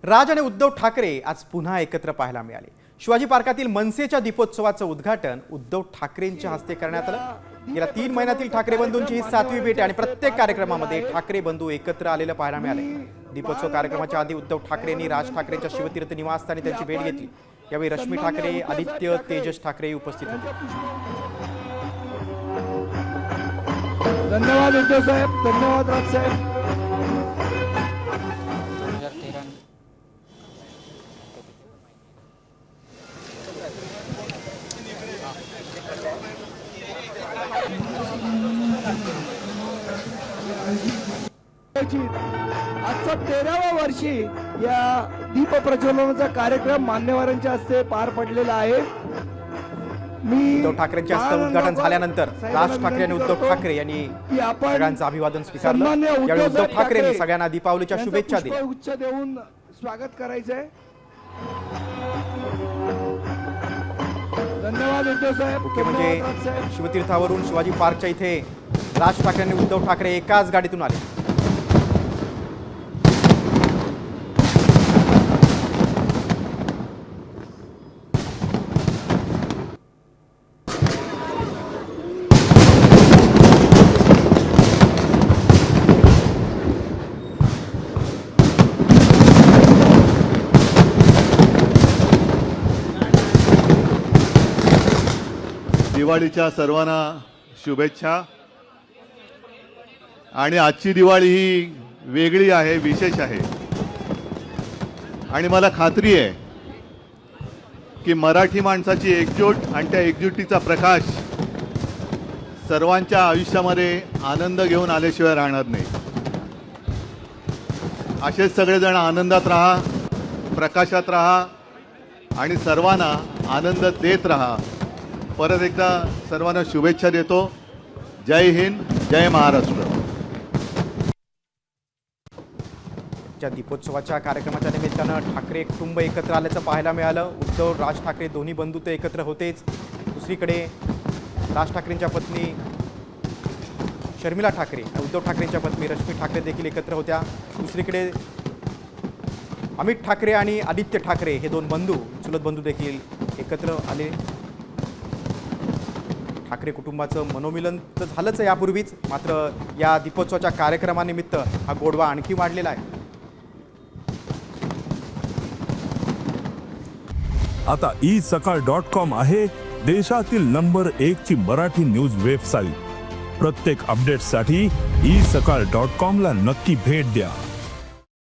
राज आणि उद्धव ठाकरे आज पुन्हा एकत्र पाहायला मिळाले। शिवाजी पार्कातील मनसेच्या दीपोत्सवाचं उद्घाटन उद्धव ठाकरेंच्या हस्ते करण्यात आलं। गेल्या 3 महिन्यातील ठाकरे बंधूंची 7वी भेट आणि प्रत्येक कार्यक्रमामध्ये ठाकरे बंधू एकत्र आलेलं पाहायला मिळाले। दीपोत्सव कार्यक्रमाच्या आधी उद्धव ठाकरेंनी राज ठाकरेंच्या शिवतीर्थ निवासस्थानी त्यांची भेट घेतली। यावेळी रश्मी ठाकरे, आदित्य, तेजस ठाकरे उपस्थित होते। धन्यवाद उद्धव साहेब, धन्यवाद राज साहेब। आजचा 13वा वर्षी या दीप प्रज्वलनाचा कार्यक्रम मान्यवरांच्या हस्ते पार पडलेला आहे। उद्धव ठाकरेंच्या हस्ते उद्घाटन झाल्यानंतर राज ठाकरे आणि उद्धव ठाकरे यांनी सगळ्यांचं अभिवादन स्वीकारलं। यावेळी उद्धव ठाकरेंनी सगळ्यांना दीपावलीच्या शुभेच्छा दिल्या। उच्च देऊन स्वागत करायचंय। धन्यवाद उद्धव साहेब। मुख्य म्हणजे शिवतीर्थावरून शिवाजी पार्कच्या इथे राज ठाकरे आणि उद्धव ठाकरे एकाच गाडीतून आले। दिवाळीच्या सर्वांना शुभेच्छा। आणि आजची दिवाळी ही वेगळी आहे, विशेष आहे। आणि मला खात्री आहे की मराठी माणसाची एकजूट आणि त्या एकजुटीचा प्रकाश सर्वांच्या आयुष्यामध्ये आनंद घेऊन आल्याशिवाय राहणार नाही। असेच सगळेजण आनंदात राहा, प्रकाशात राहा आणि सर्वांना आनंद देत राहा। परत एकदा सर्वांना शुभेच्छा देतो। जय हिंद, जय महाराष्ट्र। दीपोत्सवाच्या कार्यक्रमाच्या निमित्तानं ठाकरे कुटुंब एकत्र आल्याचं पाहायला मिळालं। उद्धव राज ठाकरे दोन्ही बंधू तर एकत्र होतेच, दुसरीकडे राज ठाकरेंच्या पत्नी शर्मिला ठाकरे, उद्धव ठाकरेंच्या पत्नी रश्मी ठाकरे देखील एकत्र होत्या। दुसरीकडे अमित ठाकरे आणि आदित्य ठाकरे हे दोन बंधू, चुलत बंधू देखील एकत्र आले। ठाकरे कुटुंबाचं मनोमिलन तर झालंच आहे यापूर्वीच, मात्र या दीपोत्सवाच्या कार्यक्रमानिमित्त हा गोडवा आणखी वाढलेला आहे। आता isakal.com आहे देशातील नंबर 1 ची मराठी न्यूज वेबसाईट। प्रत्येक अपडेटसाठी isakal.com ला नक्की भेट द्या।